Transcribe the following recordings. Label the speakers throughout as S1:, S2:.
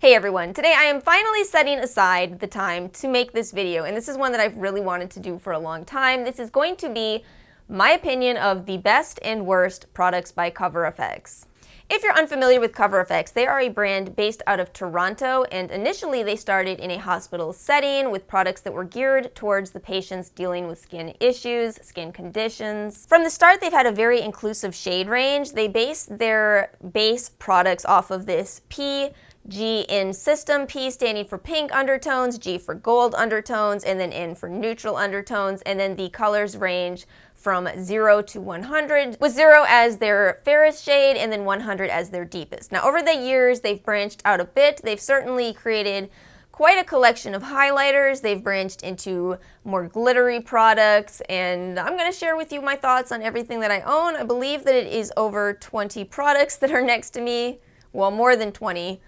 S1: Hey everyone, today I am finally setting aside the time to make this video, and this is one that I've really wanted to do for a long time. This is going to be my opinion of the best and worst products by CoverFX. If you're unfamiliar with CoverFX, they are a brand based out of Toronto, and initially they started in a hospital setting with products that were geared towards the patients dealing with skin issues, skin conditions. From the start, they've had a very inclusive shade range. They base their base products off of this G in system, P standing for pink undertones, G for gold undertones, and then N for neutral undertones, and then the colors range from 0 to 100, with 0 as their fairest shade and then 100 as their deepest. Now over the years, they've branched out a bit. They've certainly created quite a collection of highlighters. They've branched into more glittery products, and I'm going to share with you my thoughts on everything that I own. I believe that it is over 20 products that are next to me, well, more than 20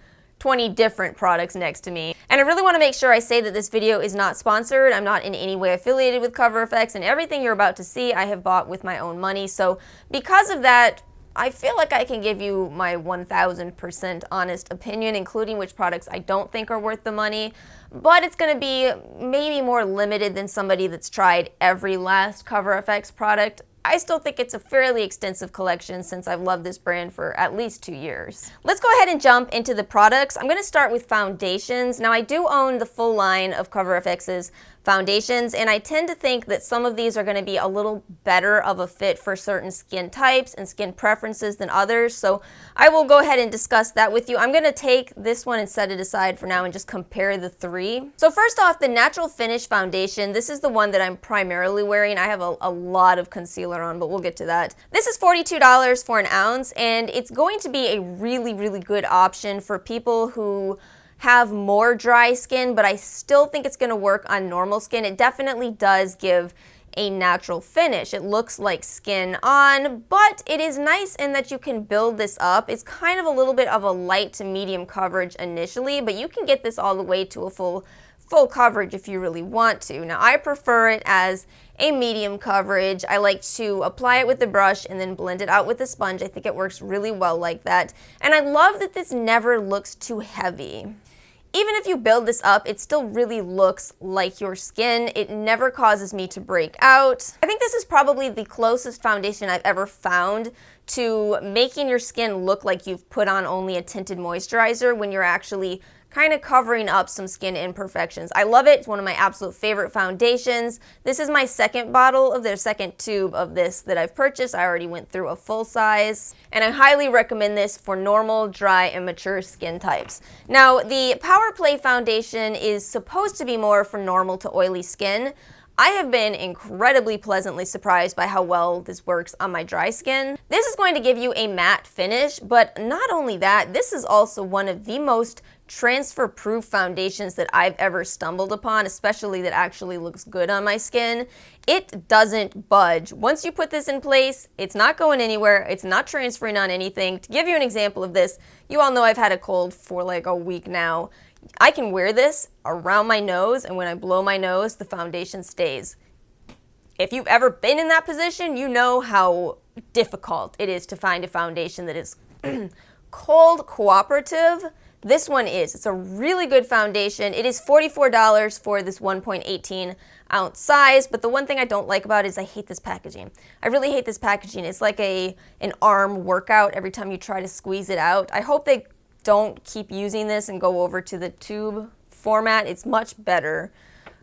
S1: different products next to me. And I really want to make sure I say that this video is not sponsored. I'm not in any way affiliated with CoverFX, and everything you're about to see I have bought with my own money. So because of that, I feel like I can give you my 1000% honest opinion, including which products I don't think are worth the money. But it's going to be maybe more limited than somebody that's tried every last CoverFX product. I still think it's a fairly extensive collection since I've loved this brand for at least 2 years. Let's go ahead and jump into the products. I'm going to start with foundations. Now I do own the full line of CoverFX's foundations, and I tend to think that some of these are going to be a little better of a fit for certain skin types and skin preferences than others, so I will go ahead and discuss that with you. I'm going to take this one and set it aside for now and just compare the three. So first off, the Natural Finish Foundation. This is the one that I'm primarily wearing. I have a lot of concealer on, but we'll get to that. This is $42 for an ounce, and it's going to be a really, really good option for people who have more dry skin, but I still think it's going to work on normal skin. It definitely does give a natural finish. It looks like skin on, but it is nice in that you can build this up. It's kind of a little bit of a light to medium coverage initially, but you can get this all the way to a full coverage if you really want to. Now I prefer it as a medium coverage. I like to apply it with the brush and then blend it out with the sponge. I think it works really well like that. And I love that this never looks too heavy. Even if you build this up, it still really looks like your skin. It never causes me to break out. I think this is probably the closest foundation I've ever found to making your skin look like you've put on only a tinted moisturizer when you're actually kind of covering up some skin imperfections. I love it. It's one of my absolute favorite foundations. This is my second bottle of their second tube of this that I've purchased. I already went through a full size, and I highly recommend this for normal, dry, and mature skin types. Now, the Powerplay Foundation is supposed to be more for normal to oily skin. I have been incredibly pleasantly surprised by how well this works on my dry skin. This is going to give you a matte finish, but not only that, this is also one of the most transfer-proof foundations that I've ever stumbled upon, especially that actually looks good on my skin. It doesn't budge. Once you put this in place, it's not going anywhere. It's not transferring on anything. To give you an example of this, you all know I've had a cold for like a week now. I can wear this around my nose, and when I blow my nose, the foundation stays. If you've ever been in that position, you know how difficult it is to find a foundation that is cold cooperative. This one is. It's a really good foundation. It is $44 for this 1.18 ounce size, but the one thing I don't like about it is I hate this packaging. I really hate this packaging. It's like an arm workout every time you try to squeeze it out. I hope they don't keep using this and go over to the tube format. It's much better,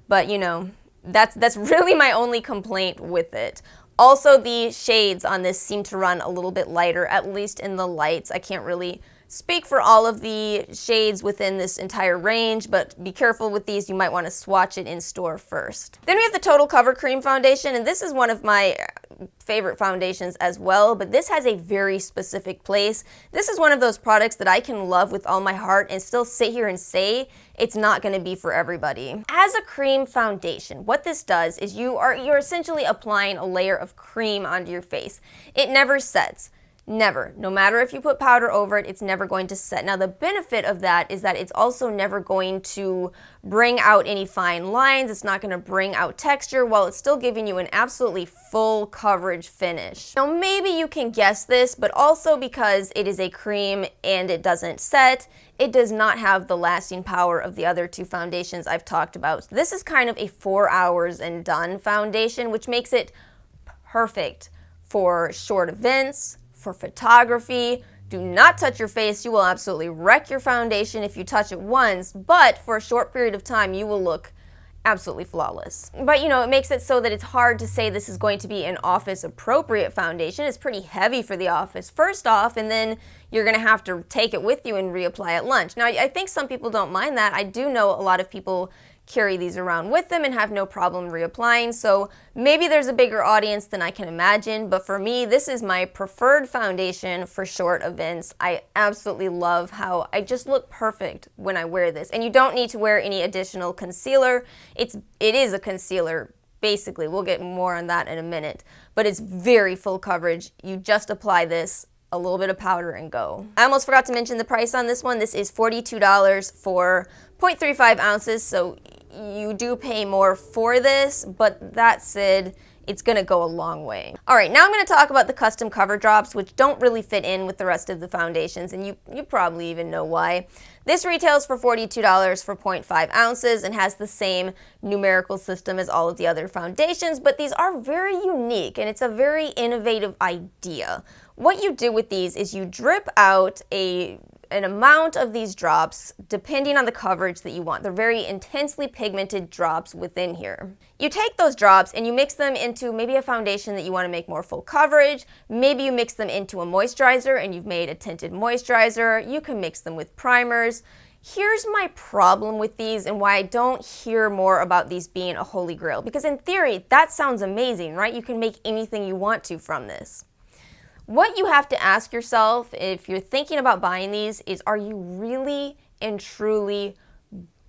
S1: but you know, that's really my only complaint with it. Also, the shades on this seem to run a little bit lighter, at least in the lights. I can't really speak for all of the shades within this entire range, but be careful with these. You might want to swatch it in store first. Then we have the Total Cover Cream Foundation, and this is one of my favorite foundations as well, but this has a very specific place. This is one of those products that I can love with all my heart and still sit here and say it's not going to be for everybody. As a cream foundation, what this does is you're essentially applying a layer of cream onto your face. It never sets. Never. No matter if you put powder over it, it's never going to set. Now, the benefit of that is that it's also never going to bring out any fine lines. It's not going to bring out texture while it's still giving you an absolutely full coverage finish. Now, maybe you can guess this, but also because it is a cream and it doesn't set, it does not have the lasting power of the other two foundations I've talked about. This is kind of a 4 hours and done foundation, which makes it perfect for short events, for photography. Do not touch your face. You will absolutely wreck your foundation if you touch it once, but for a short period of time, you will look absolutely flawless. But you know, it makes it so that it's hard to say this is going to be an office appropriate foundation. It's pretty heavy for the office, first off, and then you're gonna have to take it with you and reapply at lunch. Now, I think some people don't mind that. I do know a lot of people carry these around with them and have no problem reapplying, so maybe there's a bigger audience than I can imagine, but for me, this is my preferred foundation for short events. I absolutely love how I just look perfect when I wear this, and you don't need to wear any additional concealer. It is a concealer, basically. We'll get more on that in a minute, but it's very full coverage. You just apply this, a little bit of powder, and go. I almost forgot to mention the price on this one. This is $42 for 0.35 ounces, so you do pay more for this, but that said, it's gonna go a long way. All right, now I'm gonna talk about the custom cover drops, which don't really fit in with the rest of the foundations, and you probably even know why. This retails for $42 for 0.5 ounces and has the same numerical system as all of the other foundations, but these are very unique, and it's a very innovative idea. What you do with these is you drip out an amount of these drops depending on the coverage that you want. They're very intensely pigmented drops within here. You take those drops and you mix them into maybe a foundation that you want to make more full coverage. Maybe you mix them into a moisturizer and you've made a tinted moisturizer. You can mix them with primers. Here's my problem with these and why I don't hear more about these being a holy grail. Because in theory, that sounds amazing, right? You can make anything you want to from this. What you have to ask yourself if you're thinking about buying these is, are you really and truly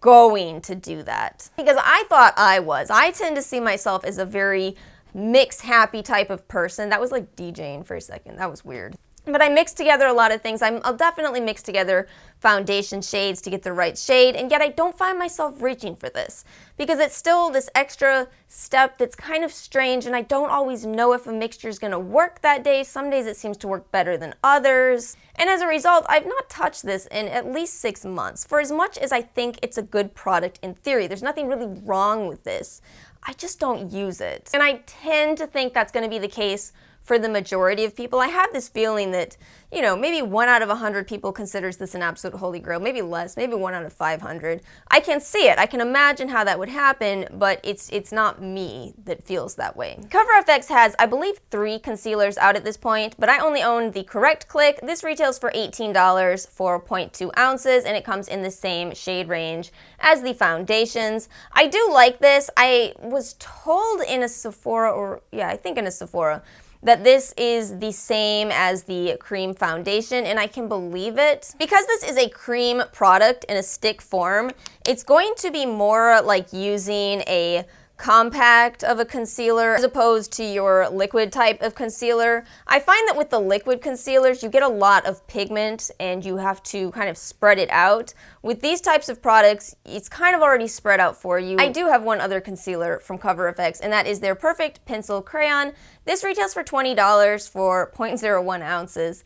S1: going to do that? Because I thought I was. I tend to see myself as a very mix happy type of person. That was like DJing for a second. That was weird. But I mix together a lot of things. I'll definitely mix together foundation shades to get the right shade, and yet I don't find myself reaching for this because it's still this extra step that's kind of strange, and I don't always know if a mixture is going to work that day. Some days it seems to work better than others. And as a result, I've not touched this in at least 6 months. For as much as I think it's a good product in theory, there's nothing really wrong with this. I just don't use it. And I tend to think that's going to be the case for the majority of people. I have this feeling that, you know, maybe 1 out of 100 people considers this an absolute holy grail, maybe less, maybe 1 out of 500. I can see it, I can imagine how that would happen, but it's not me that feels that way. CoverFX has, I believe, 3 concealers out at this point, but I only own the Correct Click. This retails for $18 for 0.2 ounces, and it comes in the same shade range as the foundations. I do like this. I was told in a Sephora, I think in a Sephora, that this is the same as the cream foundation, and I can believe it. Because this is a cream product in a stick form, it's going to be more like using a compact of a concealer as opposed to your liquid type of concealer. I find that with the liquid concealers, you get a lot of pigment and you have to kind of spread it out. With these types of products, it's kind of already spread out for you. I do have one other concealer from CoverFX, and that is their Perfect Pencil Crayon. This retails for $20 for 0.01 ounces.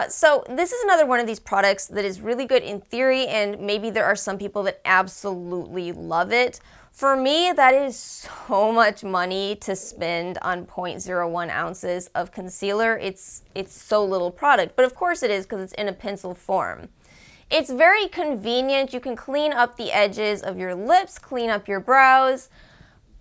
S1: So this is another one of these products that is really good in theory, and maybe there are some people that absolutely love it. For me, that is so much money to spend on 0.01 ounces of concealer. It's so little product, but of course it is because it's in a pencil form. It's very convenient. You can clean up the edges of your lips, clean up your brows,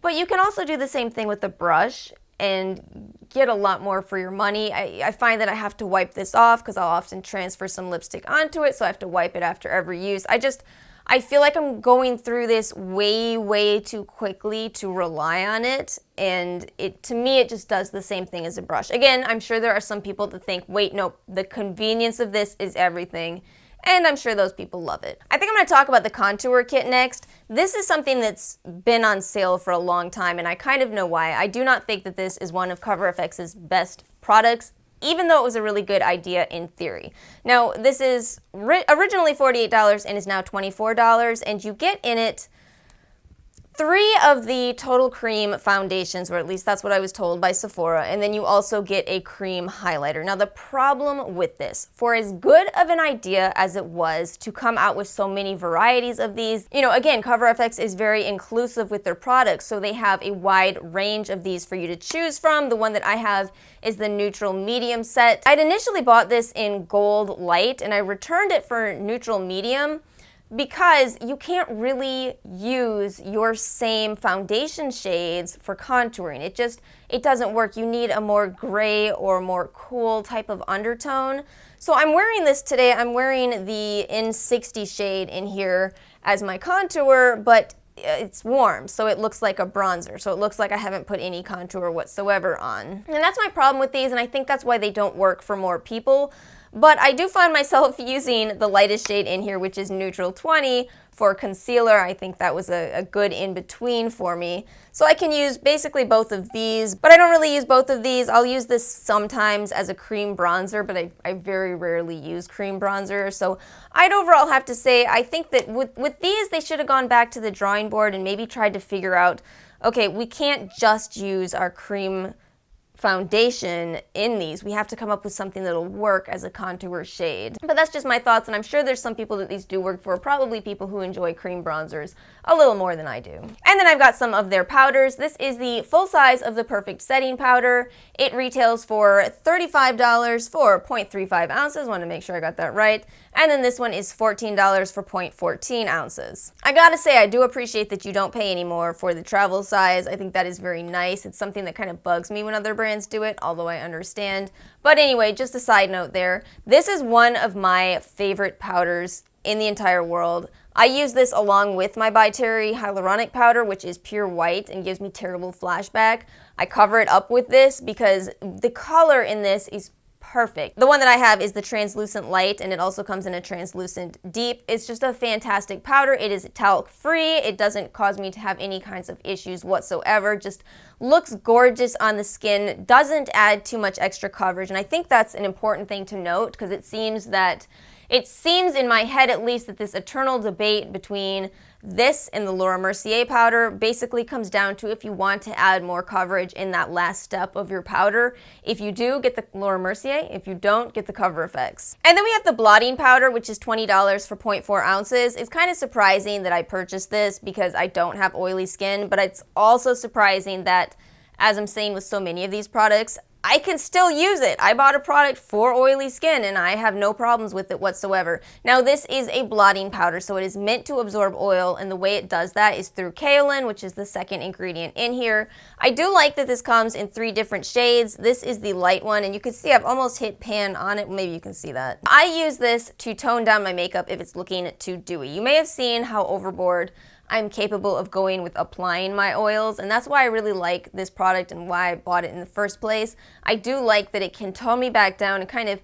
S1: but you can also do the same thing with the brush and get a lot more for your money. I find that I have to wipe this off because I'll often transfer some lipstick onto it, so I have to wipe it after every use. I feel like I'm going through this way too quickly to rely on it, and to me it just does the same thing as a brush. Again, I'm sure there are some people that think, wait, no, the convenience of this is everything, and I'm sure those people love it. I think I'm going to talk about the contour kit next. This is something that's been on sale for a long time, and I kind of know why. I do not think that this is one of CoverFX's best products. even though it was a really good idea in theory. Now, this is originally $48 and is now $24, and you get in it 3 of the Total Cream foundations, or at least that's what I was told by Sephora, and then you also get a cream highlighter. Now, the problem with this, for as good of an idea as it was to come out with so many varieties of these, you know, again, CoverFX is very inclusive with their products, so they have a wide range of these for you to choose from. The one that I have is the neutral medium set. I'd initially bought this in gold light, and I returned it for neutral medium, because you can't really use your same foundation shades for contouring. It doesn't work. You need a more gray or more cool type of undertone. So I'm wearing this today. I'm wearing the N60 shade in here as my contour, but it's warm, so it looks like a bronzer. So it looks like I haven't put any contour whatsoever on. And that's my problem with these, and I think that's why they don't work for more people. But I do find myself using the lightest shade in here, which is neutral 20, for concealer. I think that was a good in-between for me. So I can use basically both of these, but I don't really use both of these. I'll use this sometimes as a cream bronzer, but I very rarely use cream bronzer. So I'd overall have to say, I think that with these, they should have gone back to the drawing board and maybe tried to figure out, okay, we can't just use our cream foundation in these. We have to come up with something that'll work as a contour shade. But that's just my thoughts, and I'm sure there's some people that these do work for, probably people who enjoy cream bronzers a little more than I do. And then I've got some of their powders. This is the full size of the Perfect Setting Powder. It retails for $35 for 0.35 ounces. Want to make sure I got that right. And then this one is $14 for 0.14 ounces. I gotta say, I do appreciate that you don't pay any more for the travel size. I think that is very nice. It's something that kind of bugs me when other brands do it, although I understand. But anyway, just a side note there. This is one of my favorite powders in the entire world. I use this along with my By Terry hyaluronic powder, which is pure white and gives me terrible flashback. I cover it up with this because the color in this is perfect. The one that I have is the translucent light, and it also comes in a translucent deep. It's just a fantastic powder. It is talc free. It doesn't cause me to have any kinds of issues whatsoever. Just looks gorgeous on the skin, doesn't add too much extra coverage, and I think that's an important thing to note, because it seems in my head at least that this eternal debate between this and the Laura Mercier powder basically comes down to if you want to add more coverage in that last step of your powder. If you do, get the Laura Mercier. If you don't, get the CoverFX. And then we have the blotting powder, which is $20 for 0.4 ounces. It's kind of surprising that I purchased this because I don't have oily skin, but it's also surprising that, as I'm saying with so many of these products, I can still use it. I bought a product for oily skin and I have no problems with it whatsoever. Now, this is a blotting powder, so it is meant to absorb oil, and the way it does that is through kaolin, which is the second ingredient in here. I do like that this comes in 3 different shades. This is the light one, and you can see I've almost hit pan on it. Maybe you can see that. I use this to tone down my makeup if it's looking too dewy. You may have seen how overboard I'm capable of going with applying my oils, and that's why I really like this product and why I bought it in the first place. I do like that it can tone me back down and kind of,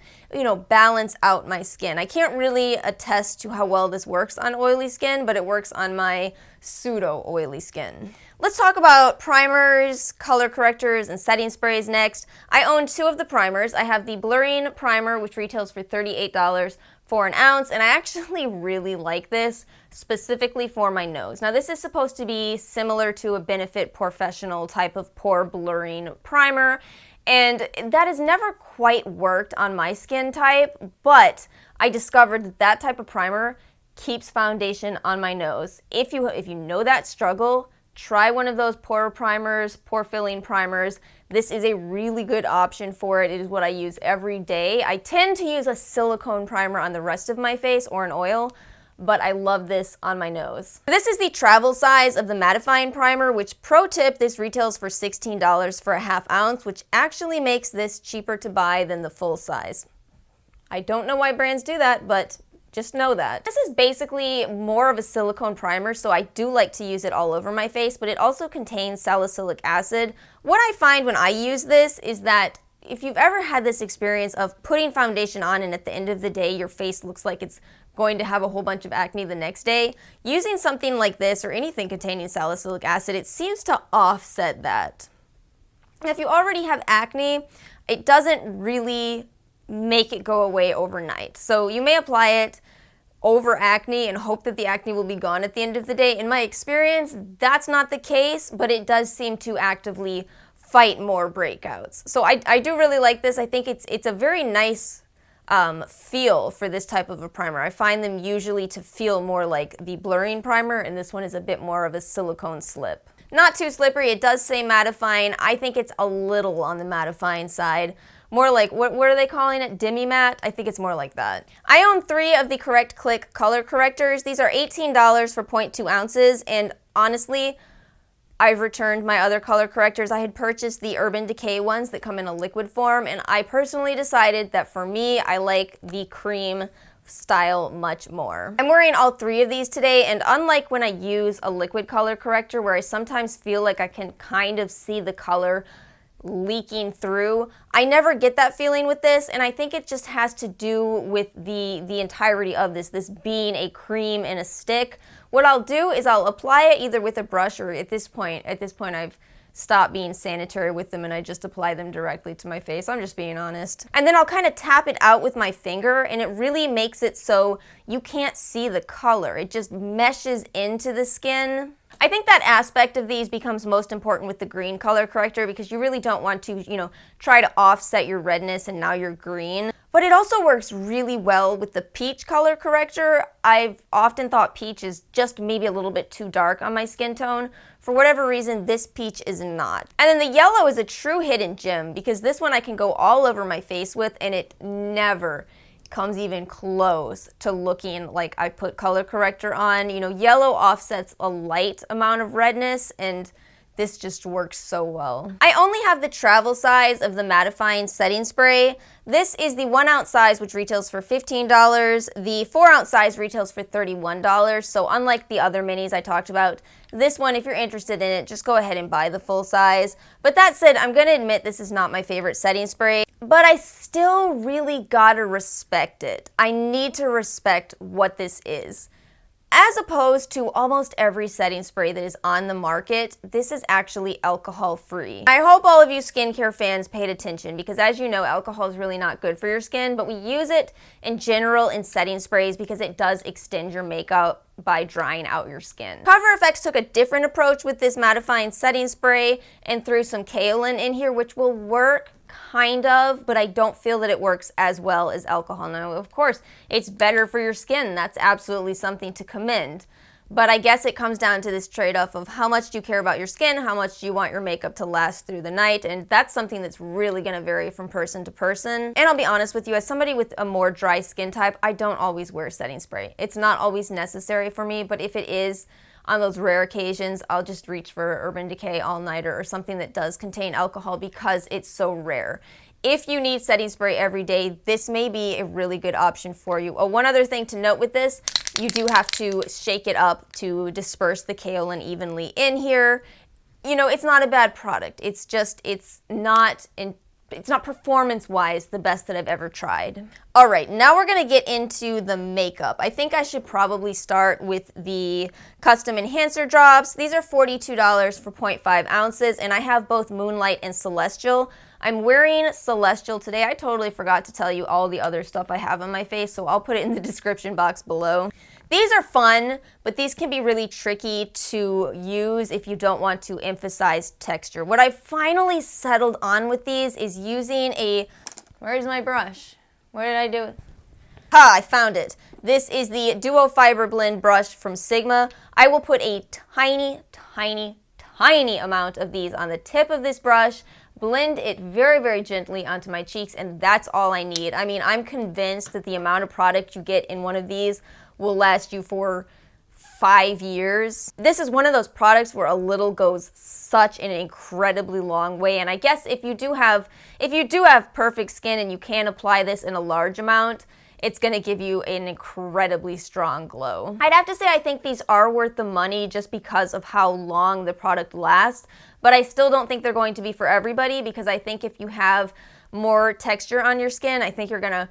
S1: balance out my skin. I can't really attest to how well this works on oily skin, but it works on my pseudo-oily skin. Let's talk about primers, color correctors, and setting sprays next. I own 2 of the primers. I have the Blurring Primer, which retails for $38 for an ounce, and I actually really like this specifically for my nose. Now, this is supposed to be similar to a Benefit Professional type of pore blurring primer, and that has never quite worked on my skin type, but I discovered that that type of primer keeps foundation on my nose. If you know that struggle, try one of those pore primers, pore filling primers. This is a really good option for it. It is what I use every day. I tend to use a silicone primer on the rest of my face or an oil, but I love this on my nose. This is the travel size of the Mattifying primer, which, pro tip, this retails for $16 for a ½ ounce, which actually makes this cheaper to buy than the full size. I don't know why brands do that, but just know that. This is basically more of a silicone primer, so I do like to use it all over my face, but it also contains salicylic acid. What I find when I use this is that if you've ever had this experience of putting foundation on and at the end of the day your face looks like it's going to have a whole bunch of acne the next day, using something like this or anything containing salicylic acid, it seems to offset that. Now, if you already have acne, it doesn't really make it go away overnight. So you may apply it over acne and hope that the acne will be gone at the end of the day. In my experience, that's not the case, but it does seem to actively fight more breakouts. So I do really like this. I think it's a very nice feel for this type of a primer. I find them usually to feel more like the blurring primer, and this one is a bit more of a silicone slip. Not too slippery. It does say mattifying. I think it's a little on the mattifying side. More like, what are they calling it? Demi-matte? I think it's more like that. I own 3 of the Correct Click color correctors. These are $18 for 0.2 ounces, and honestly, I've returned my other color correctors. I had purchased the Urban Decay ones that come in a liquid form, and I personally decided that for me, I like the cream style much more. I'm wearing all 3 of these today, and unlike when I use a liquid color corrector where I sometimes feel like I can kind of see the color leaking through, I never get that feeling with this, and I think it just has to do with the entirety of this being a cream in a stick. What I'll do is I'll apply it either with a brush, or at this point I've stopped being sanitary with them and I just apply them directly to my face. I'm just being honest. And then I'll kind of tap it out with my finger, and it really makes it so you can't see the color. It just meshes into the skin. I think that aspect of these becomes most important with the green color corrector, because you really don't want to, try to offset your redness and now you're green. But it also works really well with the peach color corrector. I've often thought peach is just maybe a little bit too dark on my skin tone. For whatever reason, this peach is not. And then the yellow is a true hidden gem, because this one I can go all over my face with, and it never comes even close to looking like I put color corrector on. Yellow offsets a light amount of redness, and this just works so well. I only have the travel size of the mattifying setting spray. This is the 1 ounce size, which retails for $15. The 4 ounce size retails for $31. So unlike the other minis I talked about, this one, if you're interested in it, just go ahead and buy the full size. But that said, I'm gonna admit this is not my favorite setting spray, but I still really gotta respect it. I need to respect what this is. As opposed to almost every setting spray that is on the market, this is actually alcohol-free. I hope all of you skincare fans paid attention, because as you know, alcohol is really not good for your skin, but we use it in general in setting sprays because it does extend your makeup by drying out your skin. Cover FX took a different approach with this mattifying setting spray and threw some kaolin in here, which will work kind of, but I don't feel that it works as well as alcohol. Now, of course, it's better for your skin. That's absolutely something to commend. But I guess it comes down to this trade-off of how much do you care about your skin, how much do you want your makeup to last through the night, and that's something that's really gonna vary from person to person. And I'll be honest with you, as somebody with a more dry skin type, I don't always wear setting spray. It's not always necessary for me, but if it is, on those rare occasions, I'll just reach for Urban Decay All-Nighter or something that does contain alcohol because it's so rare. If you need setting spray every day, this may be a really good option for you. Oh, one other thing to note with this, you do have to shake it up to disperse the kaolin evenly in here. It's not a bad product. It's just, it's not performance-wise the best that I've ever tried. All right, now we're gonna get into the makeup. I think I should probably start with the Custom Enhancer Drops. These are $42 for 0.5 ounces, and I have both Moonlight and Celestial. I'm wearing Celestial today. I totally forgot to tell you all the other stuff I have on my face, so I'll put it in the description box below. These are fun, but these can be really tricky to use if you don't want to emphasize texture. What I finally settled on with these is using where's my brush? Where did I do it? I found it. This is the Duo Fiber Blend brush from Sigma. I will put a tiny, tiny, tiny amount of these on the tip of this brush, blend it very, very gently onto my cheeks, and that's all I need. I mean, I'm convinced that the amount of product you get in one of these will last you for 5 years. This is one of those products where a little goes such an incredibly long way, and I guess if you do have perfect skin and you can apply this in a large amount, it's gonna give you an incredibly strong glow. I'd have to say I think these are worth the money just because of how long the product lasts, but I still don't think they're going to be for everybody, because I think if you have more texture on your skin, I think you're gonna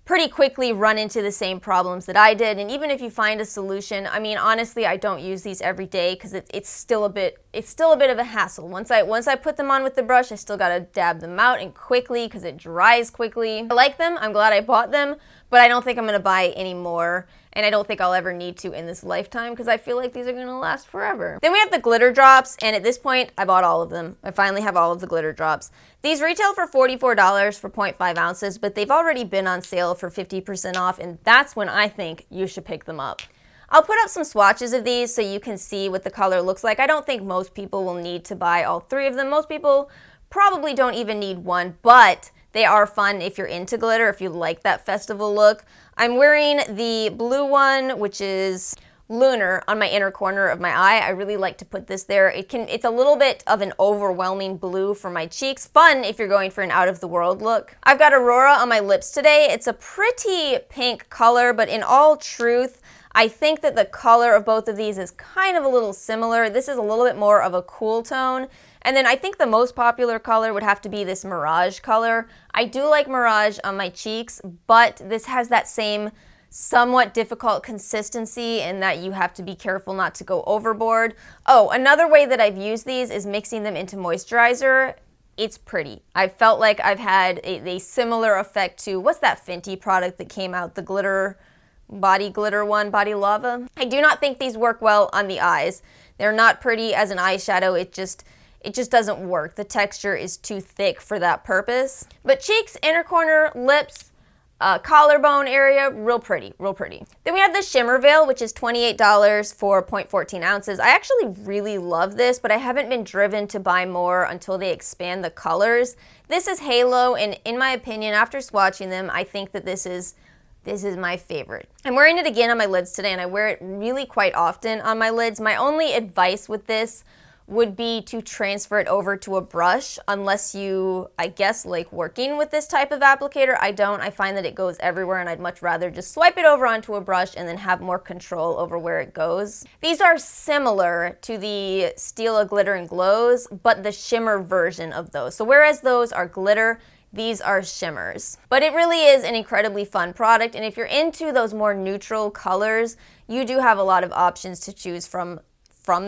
S1: pretty quickly run into the same problems that I did. And even if you find a solution, I mean, honestly, I don't use these every day because it's still a bit it's still a bit of a hassle. Once I put them on with the brush, I still gotta dab them out and quickly because it dries quickly. I like them, I'm glad I bought them, but I don't think I'm gonna buy any more, and I don't think I'll ever need to in this lifetime because I feel like these are gonna last forever. Then we have the glitter drops, and at this point, I bought all of them. I finally have all of the glitter drops. These retail for $44 for 0.5 ounces, but they've already been on sale for 50% off, and that's when I think you should pick them up. I'll put up some swatches of these so you can see what the color looks like. I don't think most people will need to buy all 3 of them. Most people probably don't even need one, but they are fun if you're into glitter, if you like that festival look. I'm wearing the blue one, which is Lunar, on my inner corner of my eye. I really like to put this there. It's a little bit of an overwhelming blue for my cheeks. Fun if you're going for an out-of-the-world look. I've got Aurora on my lips today. It's a pretty pink color, but in all truth, I think that the color of both of these is kind of a little similar. This is a little bit more of a cool tone. And then I think the most popular color would have to be this Mirage color. I do like Mirage on my cheeks, but this has that same somewhat difficult consistency in that you have to be careful not to go overboard. Oh, another way that I've used these is mixing them into moisturizer. It's pretty. I felt like I've had a similar effect to, what's that Fenty product that came out, the glitter, body glitter one, Body Lava? I do not think these work well on the eyes. They're not pretty as an eyeshadow. It just doesn't work. The texture is too thick for that purpose. But cheeks, inner corner, lips, collarbone area, real pretty, real pretty. Then we have the Shimmer Veil, which is $28 for 0.14 ounces. I actually really love this, but I haven't been driven to buy more until they expand the colors. This is Halo, and in my opinion, after swatching them, I think that this is my favorite. I'm wearing it again on my lids today, and I wear it really quite often on my lids. My only advice with this would be to transfer it over to a brush, unless you, I guess, like working with this type of applicator. I don't. I find that it goes everywhere, and I'd much rather just swipe it over onto a brush and then have more control over where it goes. These are similar to the Stila Glitter and Glows, but the shimmer version of those. So whereas those are glitter, these are shimmers. But it really is an incredibly fun product, and if you're into those more neutral colors, you do have a lot of options to choose from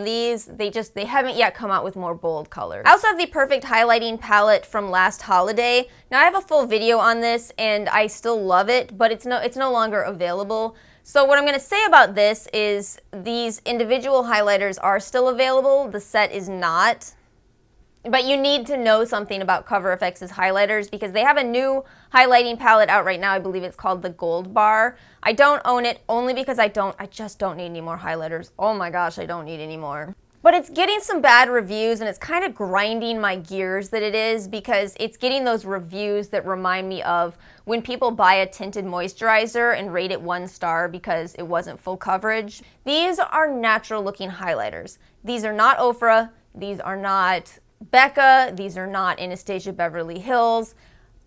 S1: these. They haven't yet come out with more bold colors. I also have the Perfect Highlighting Palette from last holiday. Now I have a full video on this, and I still love it, but it's no longer available. So what I'm going to say about this is these individual highlighters are still available. The set is not. But you need to know something about CoverFX's highlighters because they have a new highlighting palette out right now. I believe it's called the Gold Bar. I don't own it only because I just don't need any more highlighters. Oh my gosh, I don't need any more. But it's getting some bad reviews, and it's kind of grinding my gears that it is, because it's getting those reviews that remind me of when people buy a tinted moisturizer and rate it 1 star because it wasn't full coverage. These are natural looking highlighters. These are not Ofra. These are not Becca, these are not Anastasia Beverly Hills.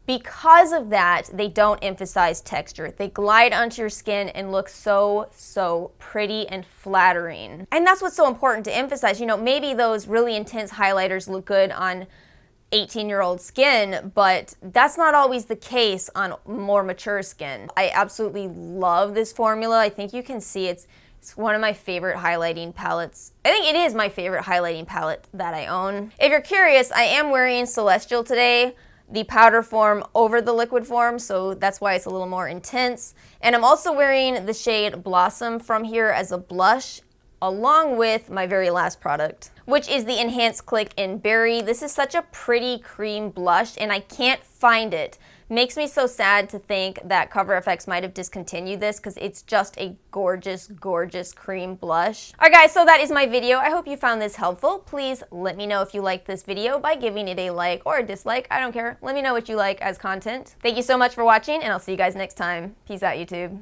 S1: Because of that, they don't emphasize texture. They glide onto your skin and look so pretty and flattering. And that's what's so important to emphasize. You know, maybe those really intense highlighters look good on 18-year-old skin, but that's not always the case on more mature skin. I absolutely love this formula. I think you can see it's one of my favorite highlighting palettes. I think it is my favorite highlighting palette that I own. If you're curious, I am wearing Celestial today, the powder form over the liquid form, so that's why it's a little more intense. And I'm also wearing the shade Blossom from here as a blush, along with my very last product, which is the Enhanced Click in Berry. This is such a pretty cream blush, and I can't find it. Makes me so sad to think that CoverFX might have discontinued this because it's just a gorgeous, gorgeous cream blush. Alright guys, so that is my video. I hope you found this helpful. Please let me know if you liked this video by giving it a like or a dislike. I don't care. Let me know what you like as content. Thank you so much for watching, and I'll see you guys next time. Peace out, YouTube.